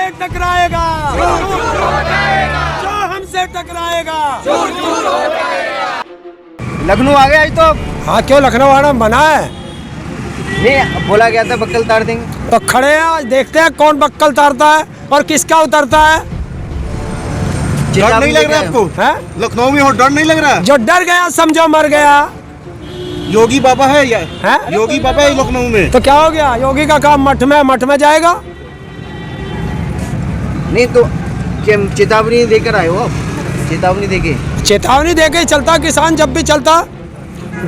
हमसे टकराएगा जो हमसे टकराएगा। लखनऊ आ गया आज तो। हाँ, क्यों लखनऊ आना बना है? नहीं, बोला गया था बक्कल तार देंगे। तो खड़े हैं, आज देखते हैं कौन बक्कल तारता है और किसका उतरता है। डर नहीं लग रहा आपको? है? लखनऊ में हो, डर नहीं लग रहा? जो डर गया समझो मर गया। योगी बाबा है या है? योगी बाबा है लखनऊ में। तो क्या हो गया? योगी का काम मठ में जाएगा। नहीं तो चेतावनी देकर आए हो? चेतावनी देके चेतावनी देके ही चलता किसान। जब भी चलता,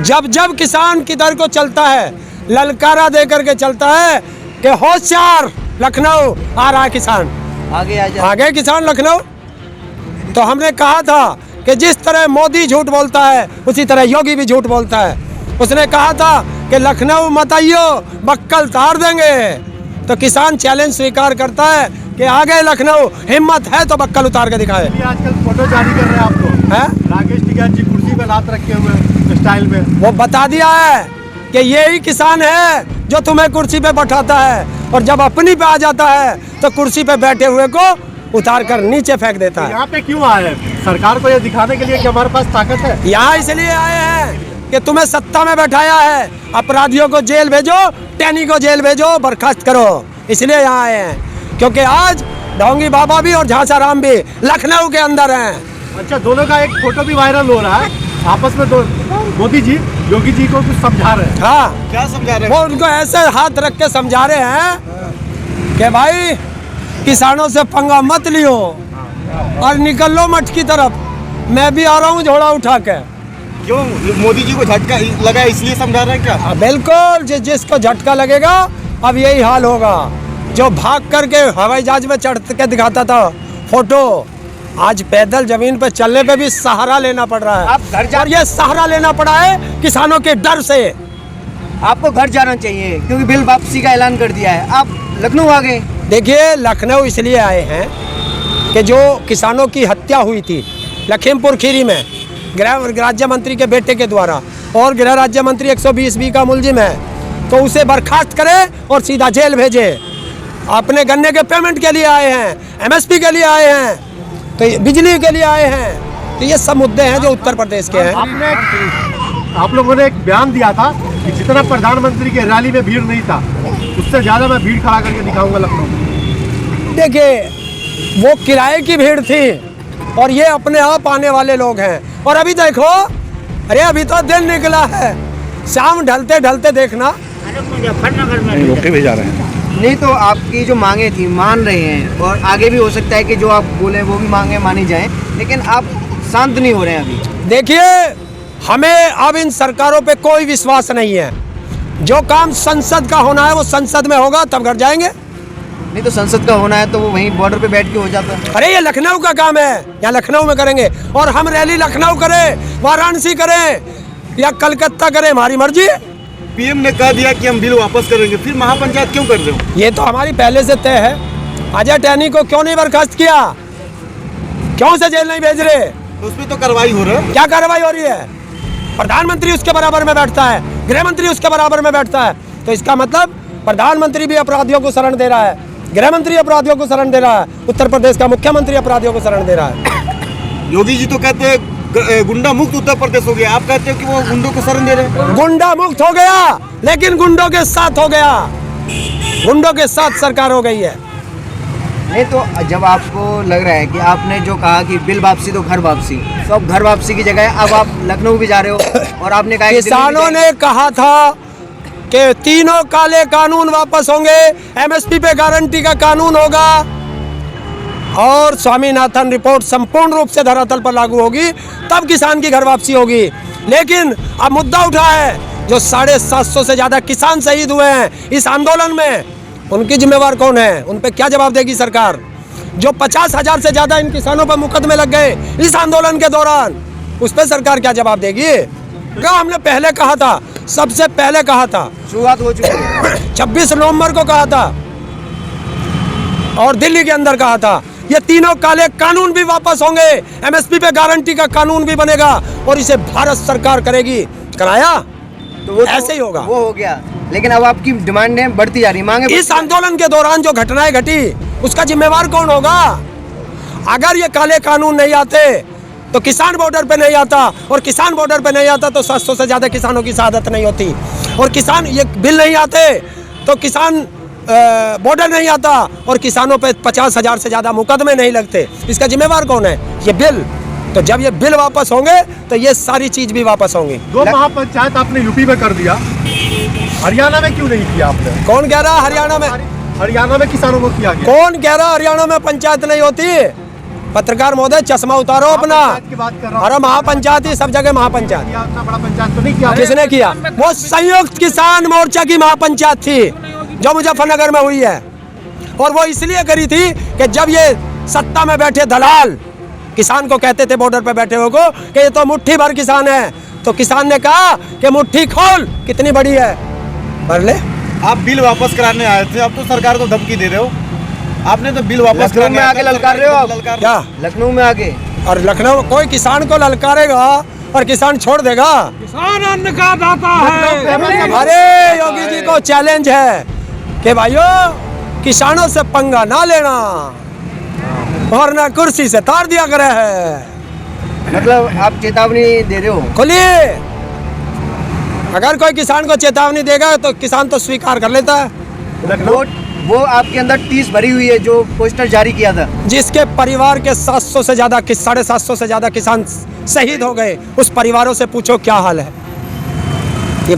जब किसान किधर को चलता है, ललकारा दे करके चलता है कि होशियार लखनऊ आ रहा है किसान। आगे किसान लखनऊ। तो हमने कहा था कि जिस तरह मोदी झूठ बोलता है उसी तरह योगी भी झूठ बोलता है। उसने कहा था कि लखनऊ मत आइयो, बक्कल तार देंगे। तो किसान चैलेंज स्वीकार करता है कि आ गए लखनऊ, हिम्मत है तो बक्कल उतार के दिखाए। आजकल फोटो जारी कर रहे हैं आपको है? राकेश टिकैत जी कुर्सी पे लात रखे हुए स्टाइल में। वो बता दिया है कि यही किसान है जो तुम्हें कुर्सी पे बैठाता है और जब अपनी पे आ जाता है तो कुर्सी पे बैठे हुए को उतार कर नीचे फेंक देता है। यहाँ पे क्यों आए हैं? सरकार को ये दिखाने के लिए कि हमारे पास ताकत है। यहाँ इसलिए आए हैं कि तुम्हें सत्ता में बैठाया है, अपराधियों को जेल भेजो, टैनी को जेल भेजो, बर्खास्त करो। इसलिए यहाँ आए हैं क्योंकि आज ढोंगी बाबा भी और झांसाराम भी लखनऊ के अंदर हैं। अच्छा, दोनों का एक फोटो भी वायरल हो रहा है आपस में। दो मोदी जी योगी जी को कुछ समझा रहे हैं। हाँ, क्या समझा रहे वो उनको ऐसे हाथ रख के समझा रहे हैं कि भाई किसानों से पंगा मत लियो और निकल लो मठ की तरफ। मैं भी आ रहा हूँ झोला उठा के। क्यों मोदी जी को झटका लगा इसलिए समझा रहे हैं क्या? बिल्कुल, जिसको झटका लगेगा अब यही हाल होगा। जो भाग करके हवाई जहाज में चढ़ के दिखाता था फोटो, आज पैदल जमीन पे चलने पे भी सहारा लेना पड़ रहा है। आप घर जा, और ये सहारा लेना पड़ा है किसानों के डर से। आपको घर जाना चाहिए क्योंकि बिल वापसी का ऐलान कर दिया है। आप लखनऊ आ गए। देखिए, लखनऊ इसलिए आए हैं कि जो किसानों की हत्या हुई थी लखीमपुर खीरी में गृह राज्य मंत्री के बेटे के द्वारा, और गृह राज्य मंत्री 120B का मुलजिम है, तो उसे बर्खास्त करे और सीधा जेल भेजे। अपने गन्ने के पेमेंट के लिए आए हैं, MSP के लिए आए हैं, तो बिजली के लिए आए हैं। तो ये सब मुद्दे हैं जो उत्तर प्रदेश के हैं। आप लोगों ने एक बयान दिया था कि जितना प्रधानमंत्री के रैली में भीड़ नहीं था उससे ज्यादा मैं भीड़ खड़ा करके दिखाऊंगा लखनऊ। देखिए, वो किराए की भीड़ थी और ये अपने आप आने वाले लोग हैं। और अभी देखो, अरे अभी तो दिन निकला है, शाम ढलते ढलते देखना। रोके भी जा रहे हैं। नहीं तो आपकी जो मांगे थी मान रहे हैं और आगे भी हो सकता है कि जो आप बोले वो भी मांगे मानी जाए, लेकिन आप शांत नहीं हो रहे हैं अभी। देखिए, हमें अब इन सरकारों पे कोई विश्वास नहीं है। जो काम संसद का होना है वो संसद में होगा, तब घर जाएंगे। नहीं तो संसद का होना है तो वो वहीं बॉर्डर पे बैठ के हो जाता है। अरे ये लखनऊ का काम है, यहाँ लखनऊ में करेंगे। और हम रैली लखनऊ करें, वाराणसी करें या कलकत्ता करें, हमारी मर्जी है। PM ने कह दिया कि हम बिल वापस करेंगे, फिर महापंचायत क्यों कर रहे हो? ये तो हमारी पहले से तय है। अजय टैनी को क्यों नहीं बर्खास्त किया? क्यों से जेल नहीं भेज रहे? तो उसमें तो कार्रवाई हो रहा है। क्या कार्रवाई हो रही है? प्रधानमंत्री उसके बराबर में बैठता है, गृह मंत्री उसके बराबर में बैठता है। तो इसका मतलब प्रधानमंत्री भी अपराधियों को शरण दे रहा है, गृह मंत्री अपराधियों को शरण दे रहा है, उत्तर प्रदेश का मुख्यमंत्री अपराधियों को शरण दे रहा है। योगी जी तो कहते हैं गुंडा मुक्त उत्तर प्रदेश हो गया, आप कहते हो कि वो गुंडों को शरण दे रहे हैं। गुंडा मुक्त हो गया, लेकिन गुंडों के साथ हो गया। गुंडों के साथ सरकार हो गई है। नहीं तो जब आपको लग रहा है कि आपने जो कहा कि बिल वापसी तो घर वापसी, तो अब घर वापसी की जगह अब आप लखनऊ भी जा रहे हो और आपने कहा किसानों ने कहा था कि तीनों काले कानून वापस होंगे, MSP पे गारंटी का कानून होगा और स्वामीनाथन रिपोर्ट संपूर्ण रूप से धरातल पर लागू होगी, तब किसान की घर वापसी होगी। लेकिन अब मुद्दा उठा है, जो 750 से ज्यादा किसान शहीद हुए हैं इस आंदोलन में, उनकी जिम्मेवार कौन है? उन पे क्या जवाब देगी सरकार? जो 50,000 से ज्यादा इन किसानों पर मुकदमे लग गए इस आंदोलन के दौरान, उस पर सरकार क्या जवाब देगी? क्या हमने पहले कहा था, सबसे पहले कहा था, शुरुआत हो चुकी है। 26 नवंबर को कहा था और दिल्ली के अंदर कहा था, ये तीनों काले कानून भी वापस होंगे, MSP पे गारंटी का कानून भी बनेगा और इसे भारत सरकार करेगी। कराया तो वो ऐसे ही होगा। वो हो गया। लेकिन अब आपकी डिमांडें बढ़ती जा रही, मांगे इस आंदोलन के दौरान जो घटनाएं घटी उसका जिम्मेवार कौन होगा? अगर ये काले कानून नहीं आते तो किसान बॉर्डर पे नहीं आता, और किसान बॉर्डर पे नहीं आता तो 700 से ज़्यादा किसानों की शहादत नहीं होती, और किसान ये बिल नहीं आते तो किसान बॉर्डर नहीं आता और किसानों पे 50,000 से ज़्यादा मुकदमे नहीं लगते। इसका जिम्मेवार कौन है? ये बिल। तो जब ये बिल वापस होंगे तो ये सारी चीज़ भी वापस होंगी। 2 महापंचायत आपने यूपी में कर दिया, हरियाणा में क्यों नहीं किया आपने? कौन कह रहा हरियाणा में? हरियाणा में किसानों को किया गया। कौन कह रहा हरियाणा में पंचायत नहीं होती? पत्रकार महोदय चश्मा उतारो अपना। महापंचायत की बात कर रहा हूं। अरे महापंचायत ही सब जगह महापंचायत। किया, इतना बड़ा पंचायत तो नहीं किया। किसने किया? वो संयुक्त किसान मोर्चा की महापंचायत थी जो मुजफ्फरनगर में हुई है, और वो इसलिए करी थी कि जब ये सत्ता में बैठे दलाल किसान को कहते थे बॉर्डर पे बैठे हुए को कि ये तो मुट्ठी भर किसान है, तो किसान ने कहा कि मुट्ठी खोल कितनी बड़ी है, भर ले। आप बिल वापस कराने आए थे, अब तो सरकार को धमकी दे रहे हो। आपने तो बिल वापस लखनऊ में आके ललकार रहे हो आप? क्या लखनऊ में आके? और लखनऊ कोई किसान को ललकारेगा और किसान छोड़ देगा? किसान अन्न का दाता है। अरे योगी जी को चैलेंज है कि भाइयों किसानों से पंगा ना लेना, और ना कुर्सी से तार दिया करे है। मतलब आप चेतावनी दे रहे हो? खोलिए, अगर कोई किसान को चेतावनी देगा तो किसान तो स्वीकार कर लेता है। वो आपके अंदर टीस भरी हुई है जो पोस्टर जारी किया था, जिसके परिवार के 700 से ज़्यादा 750 से ज़्यादा किसान शहीद हो गए, उस परिवारों से पूछो क्या हाल है। ये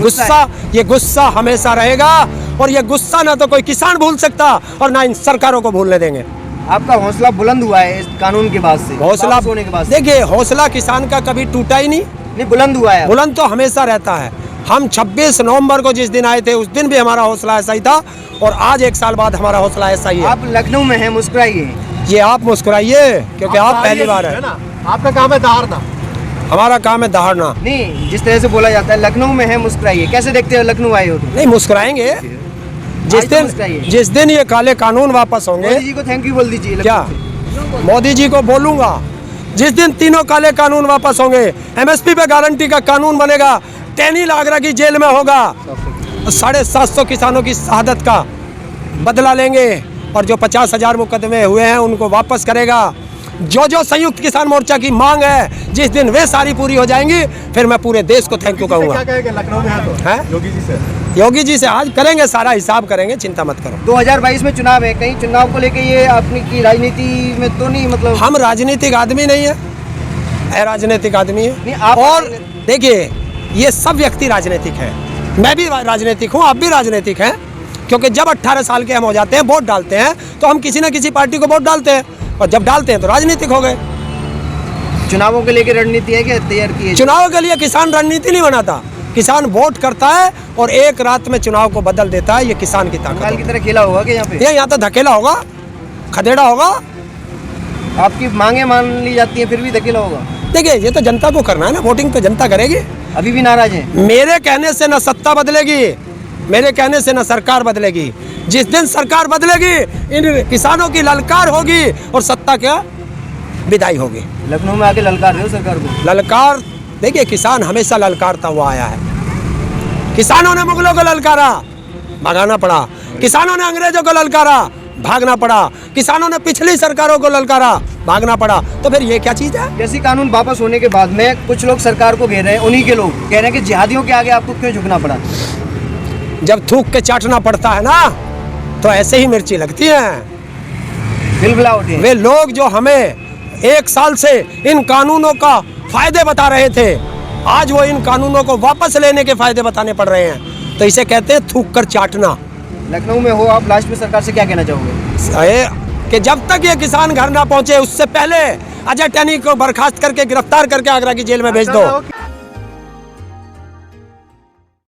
गुस्सा हमेशा रहेगा, और ये गुस्सा ना तो कोई किसान भूल सकता और ना इन सरकारों को भूलने देंगे। आपका हौसला बुलंद हुआ है इस कानून के बाद से, हौसला वापस होने के बाद से? देखिए, हौसला किसान का कभी टूटा ही नहीं, बुलंद हुआ है। बुलंद तो हमेशा रहता है। हम 26 नवंबर को जिस दिन आए थे उस दिन भी हमारा हौसला ऐसा ही था, और आज 1 साल बाद हमारा हौसला ऐसा ही है। आप लखनऊ में हैं, मुस्कुराइए। ये आप मुस्कुराइए क्योंकि आप पहली बार है। ना, आपका काम है दहाड़ना। हमारा काम है दहाड़ना। नहीं, जिस तरह से बोला जाता है लखनऊ में है, मुस्कुराइए। कैसे देखते हो लखनऊ आए हो तो? नहीं, मुस्कुराएंगे मुस्कुराइए। जिस दिन ये काले कानून वापस होंगे। मोदी जी को थैंक यू बोल दीजिए। क्या मोदी जी को बोलूंगा? जिस दिन तीनों काले कानून वापस होंगे, एमएसपी पे गारंटी का कानून बनेगा, टैनी लागरा की जेल में होगा, 750 किसानों की शहादत का बदला लेंगे, और जो 50,000 मुकदमे हुए हैं उनको वापस करेगा। जो संयुक्त किसान मोर्चा की मांग है, जिस दिन वे सारी पूरी हो जाएंगी, फिर मैं पूरे देश को थैंक यू कहूँगा। क्या कहेंगे लखनऊ में है तो? हैं? योगी जी से आज करेंगे, सारा हिसाब करेंगे, चिंता मत करो। 2022 में चुनाव है, कहीं चुनाव को लेके ये अपनी की राजनीति में तो नहीं, मतलब हम राजनीतिक आदमी नहीं है, राजनीतिक आदमी नहीं, है। आप और देखिए, ये सब व्यक्ति राजनीतिक है, मैं भी राजनीतिक हूँ, आप भी राजनीतिक हैं, क्योंकि जब 18 साल के हम हो जाते हैं, वोट डालते हैं, तो हम किसी न किसी पार्टी को वोट डालते हैं, और जब डालते हैं तो राजनीतिक हो गए। चुनावों के लेके रणनीति है क्या तैयार की है? चुनाव के लिए किसान रणनीति नहीं बनाता, किसान वोट करता है और एक रात में चुनाव को बदल देता है। ये किसान की ताकत बंगाल की है। तरह खेला होगा क्या यहाँ पे? यहाँ तो धकेला होगा, खदेड़ा होगा। आपकी मांगे मान ली जाती है फिर भी धकेला होगा? देखिए, ये तो जनता को करना है ना, वोटिंग तो जनता करेगी। अभी भी नाराज हैं? मेरे कहने से न सत्ता बदलेगी, मेरे कहने से न सरकार बदलेगी। जिस दिन सरकार बदलेगी, इन किसानों की ललकार होगी और सत्ता क्या विदाई होगी। लखनऊ में आके ललकार रहे हो सरकार को? ललकार, देखिए, किसान हमेशा ललकारता हुआ आया है। किसानों ने मुगलों को ललकारा, भगाना पड़ा। किसानों ने अंग्रेजों को ललकारा, भागना पड़ा। किसानों ने पिछली सरकारों को ललकारा, भागना पड़ा। तो फिर ये क्या चीज़ है? कृषि कानून वापस होने के बाद में कुछ लोग सरकार को घेर रहे हैं, उन्हीं के लोग कह रहे हैं कि जिहादियों के आगे आपको क्यों झुकना पड़ा? जब थूक के चाटना पड़ता है ना, तो ऐसे ही मिर्ची लगती है। बिलबिला उठे। वे लोग जो हमें 1 साल से इन कानूनों का फायदे बता रहे थे, आज वो इन कानूनों को वापस लेने के फायदे बताने पड़ रहे हैं। तो इसे कहते हैं थूक कर चाटना। लखनऊ में हो आप, लास्ट में सरकार से क्या कहना चाहोगे? कि जब तक ये किसान घर ना पहुंचे, उससे पहले अजय टैनी को बर्खास्त करके गिरफ्तार करके आगरा की जेल में भेज दो।